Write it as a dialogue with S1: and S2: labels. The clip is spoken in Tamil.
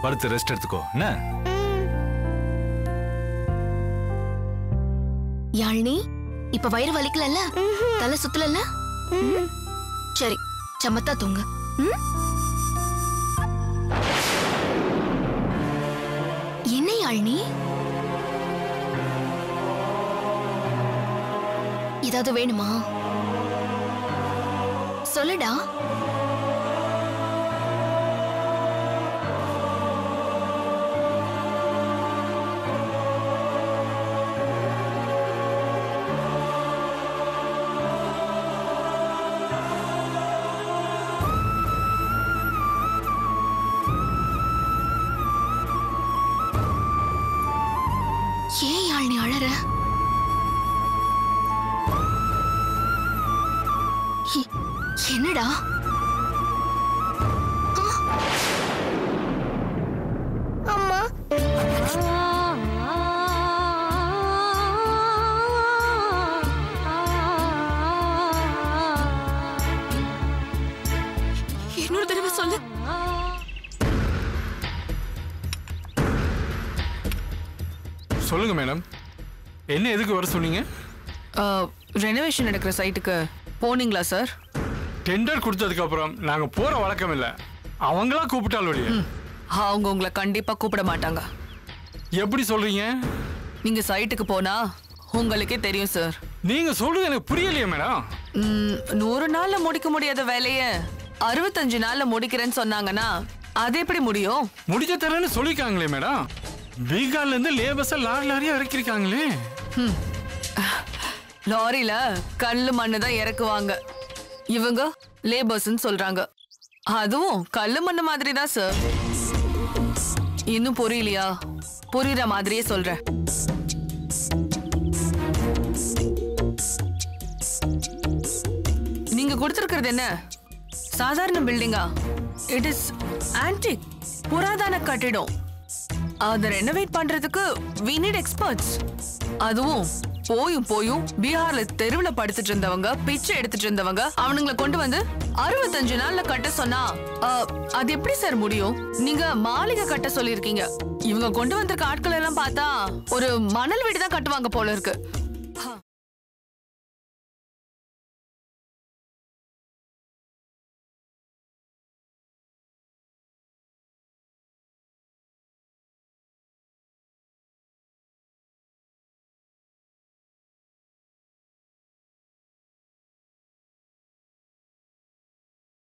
S1: படுத்து ரெஸ்ட் எடுத்துக்கோ என்ன.
S2: யாழினி இப்ப வயிறு வலிக்கலல்ல, தலை சுத்தலல்ல? சரி சமத்தா தூங்க. என்ன யாழினி, ஏதாவது வேணுமா சொல்லுடா. ஏன் யாழினி அழற? என்னடா? அம்மா இன்னொரு தடவை சொல்லு.
S3: சொல்லுங்க மேடம், என்ன எதுக்கு வர சொன்னீங்க?
S4: ரெனோவேஷன் நடக்கிற சைட்டுக்கு போனீங்களா சார்?
S3: டெண்டர் கொடுத்ததுக்கு அப்புறம் நாங்க போற வழக்கம் இல்ல, அவங்களா கூப்பிட்டால் வழிய.
S4: அவங்க உங்களை கண்டிப்பா கூப்பிட மாட்டாங்க.
S3: எப்படி சொல்றீங்க?
S4: நீங்க சைட்டுக்கு போனா உங்களுக்கே தெரியும் சார்.
S3: நீங்க சொல்றது எனக்கு புரியலையே மேடம்.
S4: 100 நாள்ல முடிக்க முடியாத வேலைய 65 நாள்ல முடிக்கிறேன்னு சொன்னாங்கன்னா அது எப்படி முடியும்?
S3: முடிக்க தரேன்னு சொல்லிருக்காங்களே மேடம். பீகார்ல இருந்து லேபர்ஸ லாரியா இறக்கிருக்காங்களே.
S4: லாரியில கல்லு மண்ணு தான் இறக்குவாங்க, இவங்க லேபர்ஸ்ன்னு சொல்றாங்க. அதுவும் கல்லு மண்ணு மாதிரி தான் சார். இன்னும் புரியலையா? புரியுற மாதிரியே சொல்றேன். நீங்க கொடுத்திருக்கிறது என்ன சாதாரண பில்டிங்கா? இட் இஸ் ஆன்டிக், புராதன கட்டிடம். அதை ரெனோவேட் பண்றதுக்கு we need experts. அதுவும் போயும் பீகார்ல தெருவுல படுத்துட்டு இருந்தவங்க, பிச்சை எடுத்துட்டு இருந்தவங்க, அவனுங்களை கொண்டு வந்து 65 நாள்ல கட்ட சொன்னா அது எப்படி சார் முடியும்? நீங்க மாளிகை கட்ட சொல்லிருக்கீங்க, இவங்க கொண்டு வந்திருக்க ஆட்கள் எல்லாம் பார்த்தா ஒரு மணல் வீடு தான் கட்டுவாங்க போல இருக்கு.